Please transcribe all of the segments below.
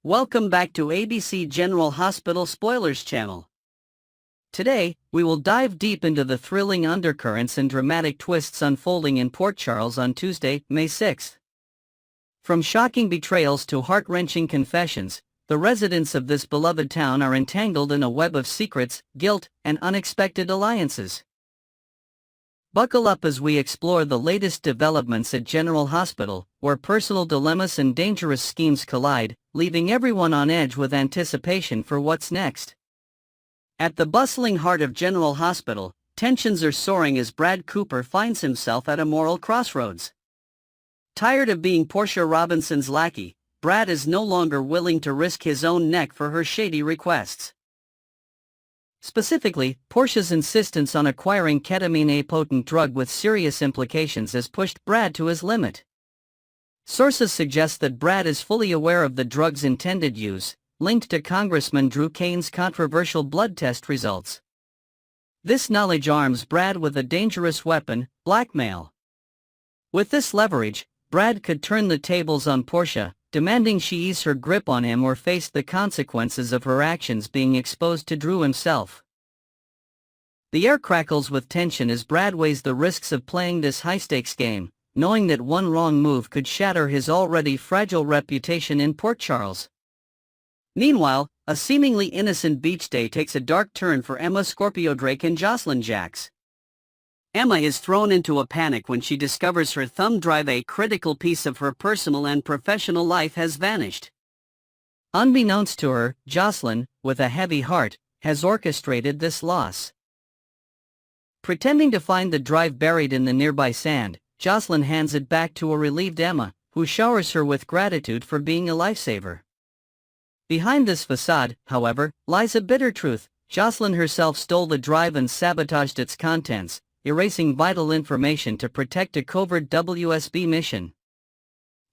Welcome back to ABC General Hospital Spoilers channel. Today, we will dive deep into the thrilling undercurrents and dramatic twists unfolding in Port Charles on Tuesday, May 6th. From shocking betrayals to heart-wrenching confessions, the residents of this beloved town are entangled in a web of secrets, guilt, and unexpected alliances. Buckle up as we explore the latest developments at General Hospital, where personal dilemmas and dangerous schemes collide, leaving everyone on edge with anticipation for what's next. At the bustling heart of General Hospital, tensions are soaring as Brad Cooper finds himself at a moral crossroads. Tired of being Portia Robinson's lackey, Brad is no longer willing to risk his own neck for her shady requests. Specifically, Portia's insistence on acquiring ketamine, a potent drug with serious implications, has pushed Brad to his limit. Sources suggest that Brad is fully aware of the drug's intended use, linked to Congressman Drew Kane's controversial blood test results. This knowledge arms Brad with a dangerous weapon, blackmail. With this leverage, Brad could turn the tables on Portia, demanding she ease her grip on him or face the consequences of her actions being exposed to Drew himself. The air crackles with tension as Brad weighs the risks of playing this high-stakes game, knowing that one wrong move could shatter his already fragile reputation in Port Charles. Meanwhile, a seemingly innocent beach day takes a dark turn for Emma Scorpio Drake and Jocelyn Jax. Emma is thrown into a panic when she discovers her thumb drive, a critical piece of her personal and professional life, has vanished. Unbeknownst to her, Jocelyn, with a heavy heart, has orchestrated this loss. Pretending to find the drive buried in the nearby sand, Jocelyn hands it back to a relieved Emma, who showers her with gratitude for being a lifesaver. Behind this facade, however, lies a bitter truth. Jocelyn herself stole the drive and sabotaged its contents, erasing vital information to protect a covert WSB mission.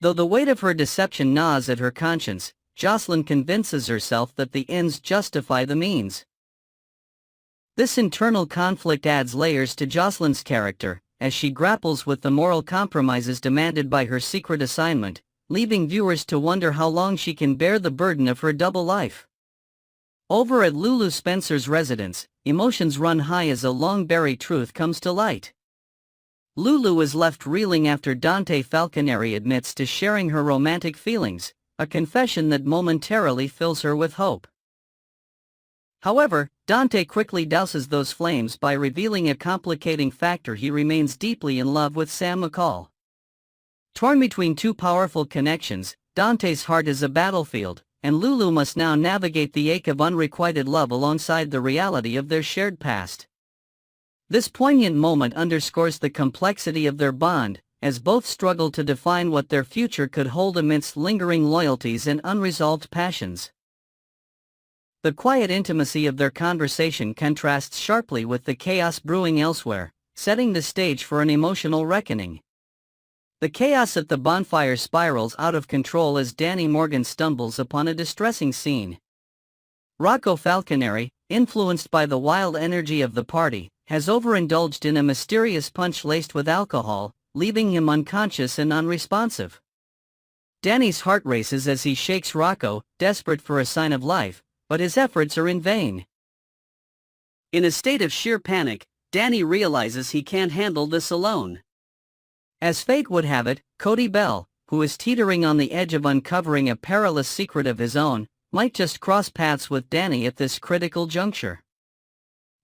Though the weight of her deception gnaws at her conscience, Jocelyn convinces herself that the ends justify the means. This internal conflict adds layers to Jocelyn's character, as she grapples with the moral compromises demanded by her secret assignment, leaving viewers to wonder how long she can bear the burden of her double life. Over at Lulu Spencer's residence, emotions run high as a long-buried truth comes to light. Lulu is left reeling after Dante Falconeri admits to sharing her romantic feelings, a confession that momentarily fills her with hope. However, Dante quickly douses those flames by revealing a complicating factor: he remains deeply in love with Sam McCall. Torn between two powerful connections, Dante's heart is a battlefield, and Lulu must now navigate the ache of unrequited love alongside the reality of their shared past. This poignant moment underscores the complexity of their bond, as both struggle to define what their future could hold amidst lingering loyalties and unresolved passions. The quiet intimacy of their conversation contrasts sharply with the chaos brewing elsewhere, setting the stage for an emotional reckoning. The chaos at the bonfire spirals out of control as Danny Morgan stumbles upon a distressing scene. Rocco Falconeri, influenced by the wild energy of the party, has overindulged in a mysterious punch laced with alcohol, leaving him unconscious and unresponsive. Danny's heart races as he shakes Rocco, desperate for a sign of life, but his efforts are in vain. In a state of sheer panic, Danny realizes he can't handle this alone. As fate would have it, Cody Bell, who is teetering on the edge of uncovering a perilous secret of his own, might just cross paths with Danny at this critical juncture.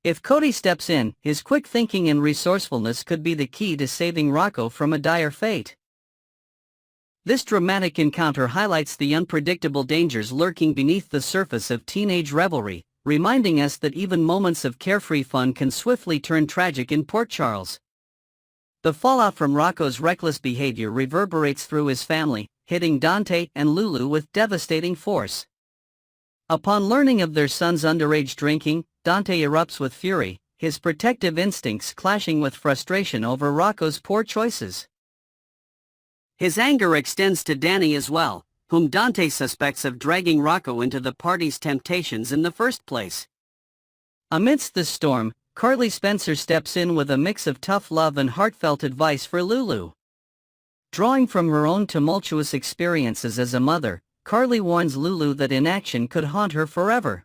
If Cody steps in, his quick thinking and resourcefulness could be the key to saving Rocco from a dire fate. This dramatic encounter highlights the unpredictable dangers lurking beneath the surface of teenage revelry, reminding us that even moments of carefree fun can swiftly turn tragic in Port Charles. The fallout from Rocco's reckless behavior reverberates through his family, hitting Dante and Lulu with devastating force. Upon learning of their son's underage drinking, Dante erupts with fury, his protective instincts clashing with frustration over Rocco's poor choices. His anger extends to Danny as well, whom Dante suspects of dragging Rocco into the party's temptations in the first place. Amidst this storm, Carly Spencer steps in with a mix of tough love and heartfelt advice for Lulu. Drawing from her own tumultuous experiences as a mother, Carly warns Lulu that inaction could haunt her forever.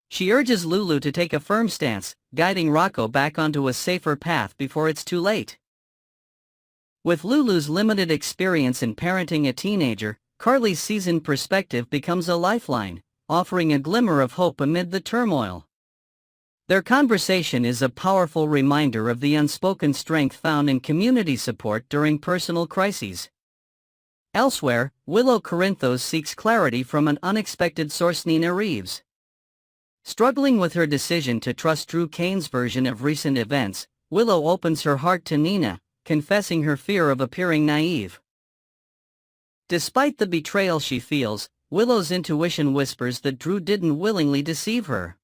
She urges Lulu to take a firm stance, guiding Rocco back onto a safer path before it's too late. With Lulu's limited experience in parenting a teenager, Carly's seasoned perspective becomes a lifeline, offering a glimmer of hope amid the turmoil. Their conversation is a powerful reminder of the unspoken strength found in community support during personal crises. Elsewhere, Willow Corinthos seeks clarity from an unexpected source, Nina Reeves. Struggling with her decision to trust Drew Kane's version of recent events, Willow opens her heart to Nina, confessing her fear of appearing naive. Despite the betrayal she feels, Willow's intuition whispers that Drew didn't willingly deceive her.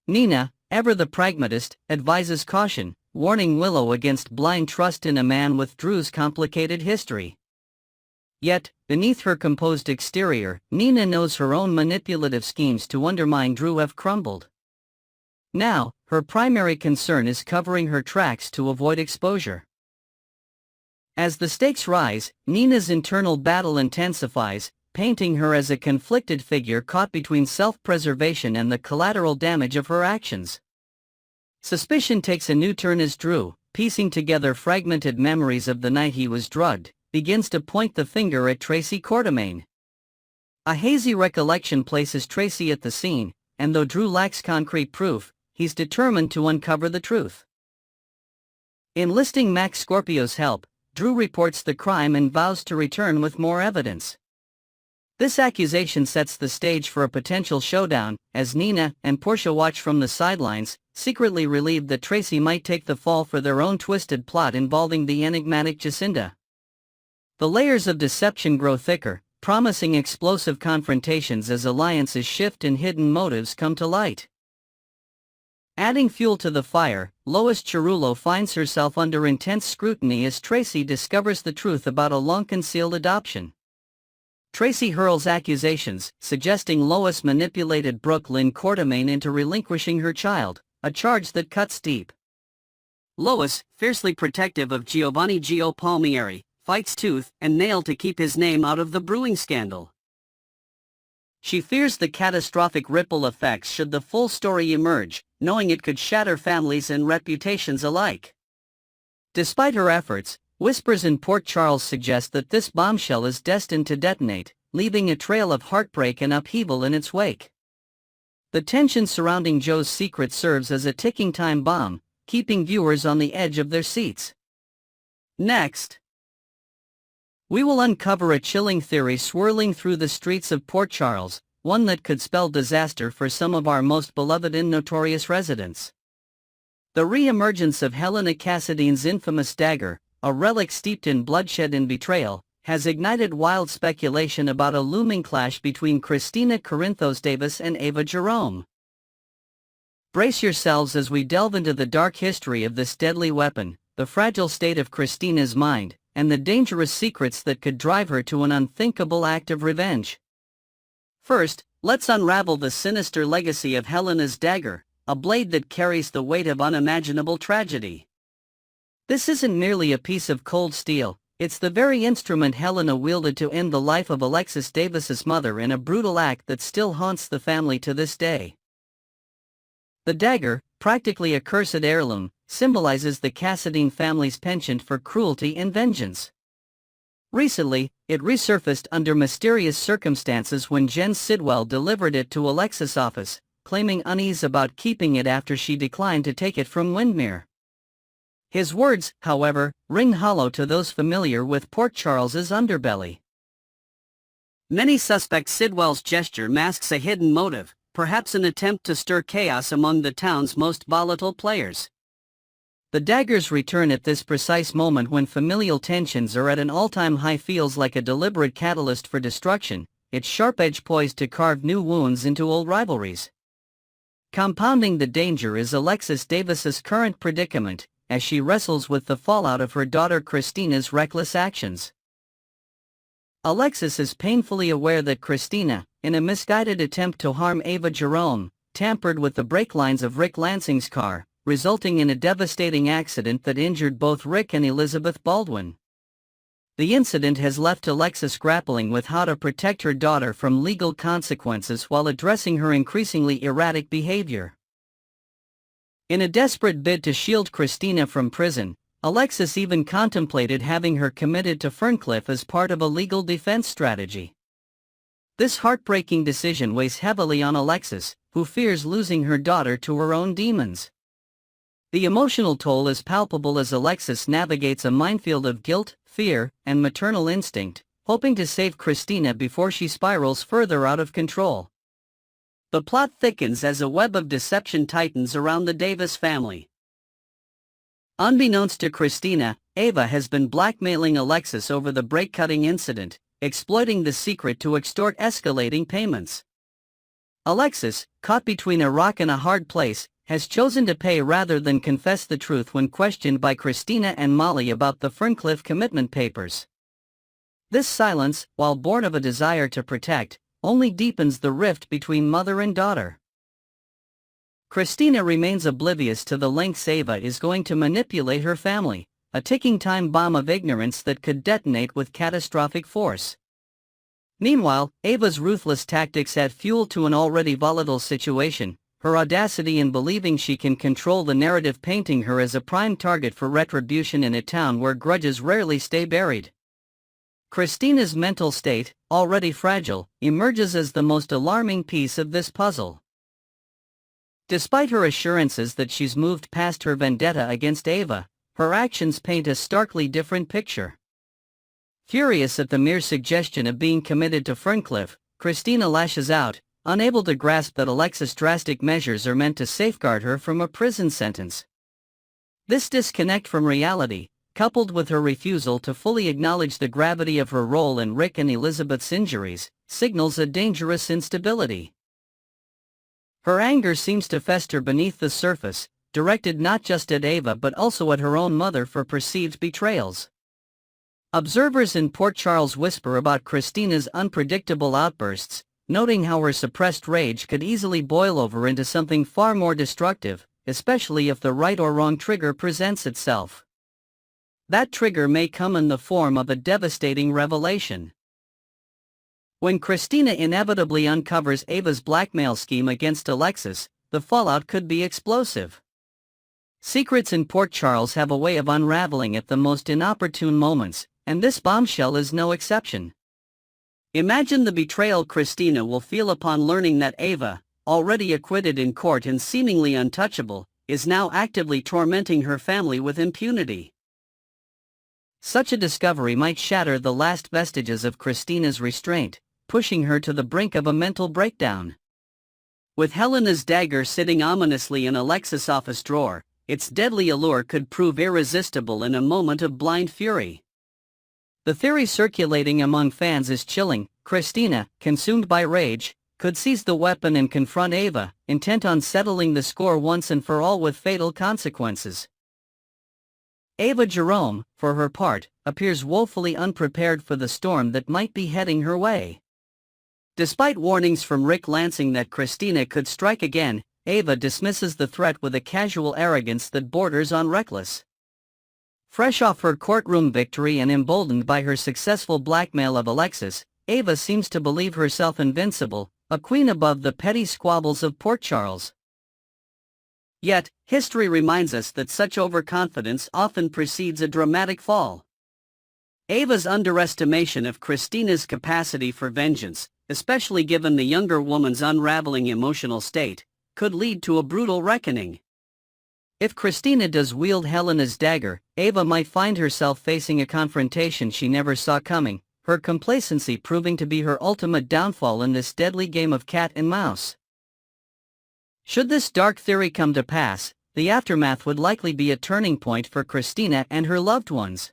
Nina, ever the pragmatist, advises caution, warning Willow against blind trust in a man with Drew's complicated history. Yet, beneath her composed exterior, Nina knows her own manipulative schemes to undermine Drew have crumbled. Now, her primary concern is covering her tracks to avoid exposure. As the stakes rise, Nina's internal battle intensifies, painting her as a conflicted figure caught between self-preservation and the collateral damage of her actions. Suspicion takes a new turn as Drew, piecing together fragmented memories of the night he was drugged, begins to point the finger at Tracy Quartermaine. A hazy recollection places Tracy at the scene, and though Drew lacks concrete proof, he's determined to uncover the truth. Enlisting Max Scorpio's help, Drew reports the crime and vows to return with more evidence. This accusation sets the stage for a potential showdown, as Nina and Portia watch from the sidelines, secretly relieved that Tracy might take the fall for their own twisted plot involving the enigmatic Jacinda. The layers of deception grow thicker, promising explosive confrontations as alliances shift and hidden motives come to light. Adding fuel to the fire, Lois Cerullo finds herself under intense scrutiny as Tracy discovers the truth about a long-concealed adoption. Tracy hurls accusations, suggesting Lois manipulated Brooklyn Quartermaine into relinquishing her child, a charge that cuts deep. Lois, fiercely protective of Giovanni Gio Palmieri, fights tooth and nail to keep his name out of the brewing scandal. She fears the catastrophic ripple effects should the full story emerge, knowing it could shatter families and reputations alike. Despite her efforts, whispers in Port Charles suggest that this bombshell is destined to detonate, leaving a trail of heartbreak and upheaval in its wake. The tension surrounding Joe's secret serves as a ticking time bomb, keeping viewers on the edge of their seats. Next, we will uncover a chilling theory swirling through the streets of Port Charles, one that could spell disaster for some of our most beloved and notorious residents. The re-emergence of Helena Cassadine's infamous dagger, a relic steeped in bloodshed and betrayal, has ignited wild speculation about a looming clash between Christina Corinthos Davis and Ava Jerome. Brace yourselves as we delve into the dark history of this deadly weapon, the fragile state of Christina's mind, and the dangerous secrets that could drive her to an unthinkable act of revenge. First, let's unravel the sinister legacy of Helena's dagger, a blade that carries the weight of unimaginable tragedy. This isn't merely a piece of cold steel, it's the very instrument Helena wielded to end the life of Alexis Davis's mother in a brutal act that still haunts the family to this day. The dagger, practically a cursed heirloom, symbolizes the Cassadine family's penchant for cruelty and vengeance. Recently, it resurfaced under mysterious circumstances when Jen Sidwell delivered it to Alexis' office, claiming unease about keeping it after she declined to take it from Windmere. His words, however, ring hollow to those familiar with Port Charles's underbelly. Many suspect Sidwell's gesture masks a hidden motive, perhaps an attempt to stir chaos among the town's most volatile players. The dagger's return at this precise moment when familial tensions are at an all-time high feels like a deliberate catalyst for destruction, its sharp edge poised to carve new wounds into old rivalries. Compounding the danger is Alexis Davis's current predicament, as she wrestles with the fallout of her daughter Christina's reckless actions. Alexis is painfully aware that Christina, in a misguided attempt to harm Ava Jerome, tampered with the brake lines of Rick Lansing's car, resulting in a devastating accident that injured both Rick and Elizabeth Baldwin. the incident has left Alexis grappling with how to protect her daughter from legal consequences while addressing her increasingly erratic behavior. In a desperate bid to shield Christina from prison, Alexis even contemplated having her committed to Ferncliff as part of a legal defense strategy. This heartbreaking decision weighs heavily on Alexis, who fears losing her daughter to her own demons. The emotional toll is palpable as Alexis navigates a minefield of guilt, fear, and maternal instinct, hoping to save Christina before she spirals further out of control. The plot thickens as a web of deception tightens around the Davis family. Unbeknownst to Christina, Ava has been blackmailing Alexis over the brake-cutting incident, exploiting the secret to extort escalating payments. Alexis, caught between a rock and a hard place, has chosen to pay rather than confess the truth when questioned by Christina and Molly about the Ferncliff commitment papers. This silence, while born of a desire to protect, only deepens the rift between mother and daughter. Christina remains oblivious to the lengths Ava is going to manipulate her family, a ticking time bomb of ignorance that could detonate with catastrophic force. Meanwhile, Ava's ruthless tactics add fuel to an already volatile situation, her audacity in believing she can control the narrative painting her as a prime target for retribution in a town where grudges rarely stay buried. Christina's mental state, already fragile, emerges as the most alarming piece of this puzzle. Despite her assurances that she's moved past her vendetta against Ava, her actions paint a starkly different picture. Furious at the mere suggestion of being committed to Ferncliff, Christina lashes out, unable to grasp that Alexis' drastic measures are meant to safeguard her from a prison sentence. This disconnect from reality, coupled with her refusal to fully acknowledge the gravity of her role in Rick and Elizabeth's injuries, signals a dangerous instability. Her anger seems to fester beneath the surface, directed not just at Ava but also at her own mother for perceived betrayals. Observers in Port Charles whisper about Christina's unpredictable outbursts, noting how her suppressed rage could easily boil over into something far more destructive, especially if the right or wrong trigger presents itself. That trigger may come in the form of a devastating revelation. When Christina inevitably uncovers Ava's blackmail scheme against Alexis, the fallout could be explosive. Secrets in Port Charles have a way of unraveling at the most inopportune moments, and this bombshell is no exception. Imagine the betrayal Christina will feel upon learning that Ava, already acquitted in court and seemingly untouchable, is now actively tormenting her family with impunity. Such a discovery might shatter the last vestiges of Christina's restraint, pushing her to the brink of a mental breakdown. With Helena's dagger sitting ominously in Alexis' office drawer, its deadly allure could prove irresistible in a moment of blind fury. The theory circulating among fans is chilling. Christina, consumed by rage, could seize the weapon and confront Ava, intent on settling the score once and for all with fatal consequences. Ava Jerome, for her part, appears woefully unprepared for the storm that might be heading her way. Despite warnings from Rick Lansing that Christina could strike again, Ava dismisses the threat with a casual arrogance that borders on reckless. Fresh off her courtroom victory and emboldened by her successful blackmail of Alexis, Ava seems to believe herself invincible, a queen above the petty squabbles of Port Charles. Yet, history reminds us that such overconfidence often precedes a dramatic fall. Ava's underestimation of Christina's capacity for vengeance, especially given the younger woman's unraveling emotional state, could lead to a brutal reckoning. If Christina does wield Helena's dagger, Ava might find herself facing a confrontation she never saw coming, her complacency proving to be her ultimate downfall in this deadly game of cat and mouse. Should this dark theory come to pass, the aftermath would likely be a turning point for Christina and her loved ones.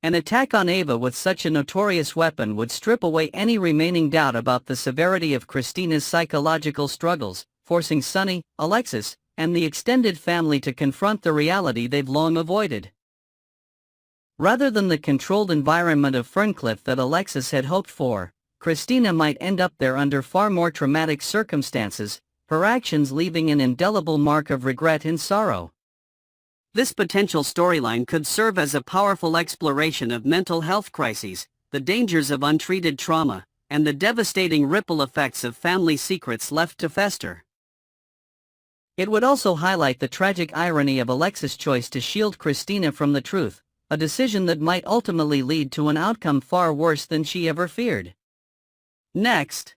An attack on Ava with such a notorious weapon would strip away any remaining doubt about the severity of Christina's psychological struggles, forcing Sonny, Alexis, and the extended family to confront the reality they've long avoided. Rather than the controlled environment of Ferncliff that Alexis had hoped for, Christina might end up there under far more traumatic circumstances, her actions leaving an indelible mark of regret and sorrow. This potential storyline could serve as a powerful exploration of mental health crises, the dangers of untreated trauma, and the devastating ripple effects of family secrets left to fester. It would also highlight the tragic irony of Alexis' choice to shield Christina from the truth, a decision that might ultimately lead to an outcome far worse than she ever feared. Next,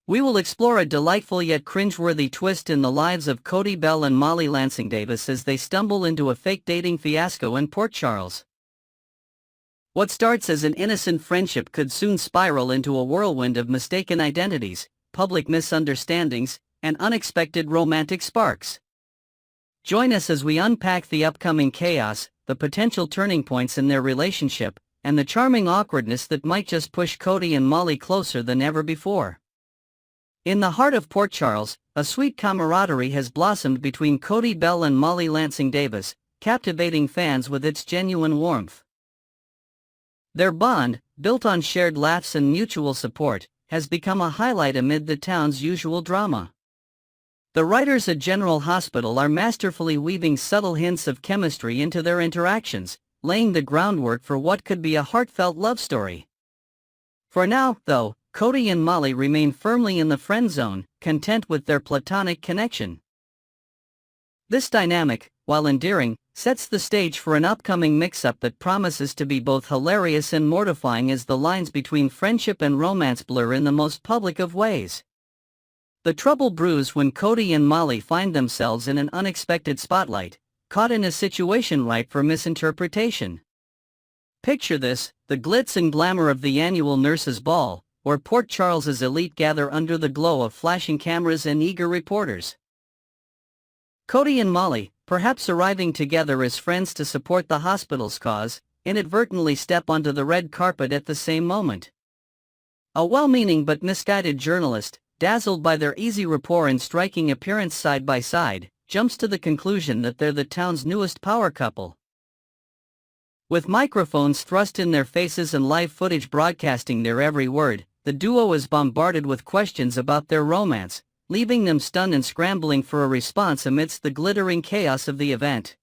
we will explore a delightful yet cringeworthy twist in the lives of Cody Bell and Molly Lansing Davis as they stumble into a fake dating fiasco in Port Charles. What starts as an innocent friendship could soon spiral into a whirlwind of mistaken identities, public misunderstandings, and unexpected romantic sparks. Join us as we unpack the upcoming chaos, the potential turning points in their relationship, and the charming awkwardness that might just push Cody and Molly closer than ever before. In the heart of Port Charles, a sweet camaraderie has blossomed between Cody Bell and Molly Lansing Davis, captivating fans with its genuine warmth. Their bond, built on shared laughs and mutual support, has become a highlight amid the town's usual drama. The writers at General Hospital are masterfully weaving subtle hints of chemistry into their interactions, laying the groundwork for what could be a heartfelt love story. For now, though, Cody and Molly remain firmly in the friend zone, content with their platonic connection. This dynamic, while endearing, sets the stage for an upcoming mix-up that promises to be both hilarious and mortifying as the lines between friendship and romance blur in the most public of ways. The trouble brews when Cody and Molly find themselves in an unexpected spotlight, caught in a situation ripe for misinterpretation. Picture this: the glitz and glamour of the annual Nurses' Ball, where Port Charles's elite gather under the glow of flashing cameras and eager reporters. Cody and Molly, perhaps arriving together as friends to support the hospital's cause, inadvertently step onto the red carpet at the same moment. A well-meaning but misguided journalist, dazzled by their easy rapport and striking appearance side by side, jumps to the conclusion that they're the town's newest power couple. With microphones thrust in their faces and live footage broadcasting their every word, the duo is bombarded with questions about their romance, leaving them stunned and scrambling for a response amidst the glittering chaos of the event.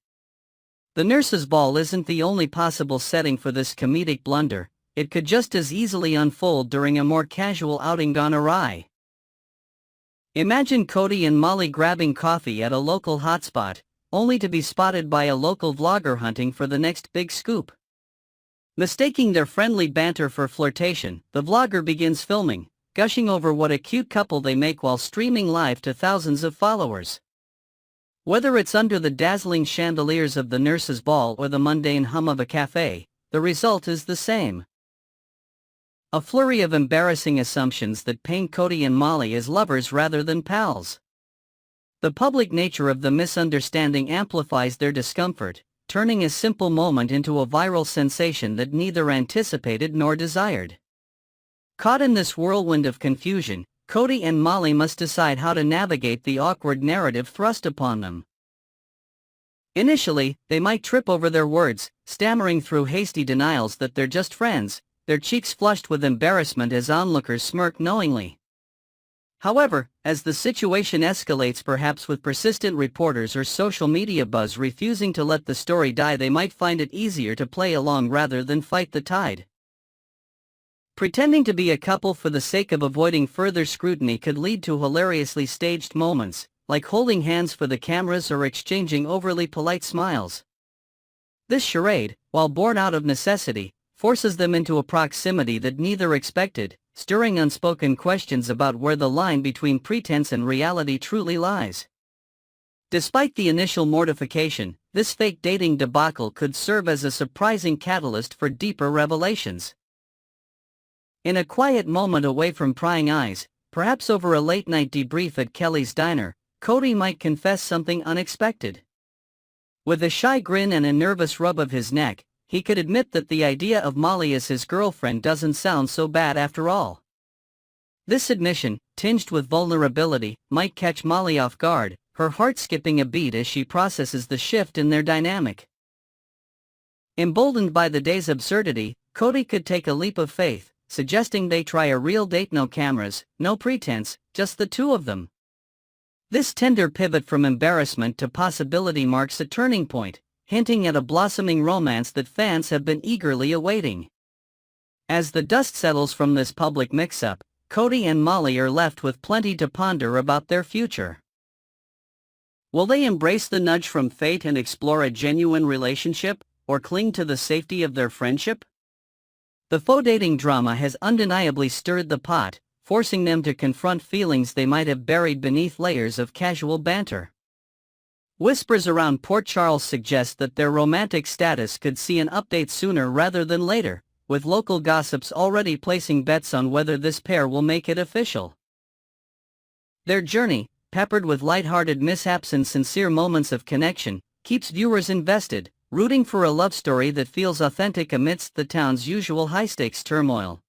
The Nurses' Ball isn't the only possible setting for this comedic blunder. It could just as easily unfold during a more casual outing gone awry. Imagine Cody and Molly grabbing coffee at a local hotspot, only to be spotted by a local vlogger hunting for the next big scoop. Mistaking their friendly banter for flirtation, the vlogger begins filming, gushing over what a cute couple they make while streaming live to thousands of followers. Whether it's under the dazzling chandeliers of the Nurses' Ball or the mundane hum of a cafe, the result is the same. A flurry of embarrassing assumptions that paint Cody and Molly as lovers rather than pals. The public nature of the misunderstanding amplifies their discomfort, turning a simple moment into a viral sensation that neither anticipated nor desired. Caught in this whirlwind of confusion, Cody and Molly must decide how to navigate the awkward narrative thrust upon them. Initially, they might trip over their words, stammering through hasty denials that they're just friends, their cheeks flushed with embarrassment as onlookers smirk knowingly. However, as the situation escalates, perhaps with persistent reporters or social media buzz refusing to let the story die, they might find it easier to play along rather than fight the tide. Pretending to be a couple for the sake of avoiding further scrutiny could lead to hilariously staged moments, like holding hands for the cameras or exchanging overly polite smiles. This charade, while born out of necessity, forces them into a proximity that neither expected, stirring unspoken questions about where the line between pretense and reality truly lies. Despite the initial mortification, this fake dating debacle could serve as a surprising catalyst for deeper revelations. In a quiet moment away from prying eyes, perhaps over a late-night debrief at Kelly's Diner, Cody might confess something unexpected. With a shy grin and a nervous rub of his neck, he could admit that the idea of Molly as his girlfriend doesn't sound so bad after all. This admission, tinged with vulnerability, might catch Molly off guard, her heart skipping a beat as she processes the shift in their dynamic. Emboldened by the day's absurdity, Cody could take a leap of faith, suggesting they try a real date, no cameras, no pretense, just the two of them. This tender pivot from embarrassment to possibility marks a turning point, hinting at a blossoming romance that fans have been eagerly awaiting. As the dust settles from this public mix-up, Cody and Molly are left with plenty to ponder about their future. Will they embrace the nudge from fate and explore a genuine relationship, or cling to the safety of their friendship? The faux dating drama has undeniably stirred the pot, forcing them to confront feelings they might have buried beneath layers of casual banter. Whispers around Port Charles suggest that their romantic status could see an update sooner rather than later, with local gossips already placing bets on whether this pair will make it official. Their journey, peppered with light-hearted mishaps and sincere moments of connection, keeps viewers invested, rooting for a love story that feels authentic amidst the town's usual high-stakes turmoil.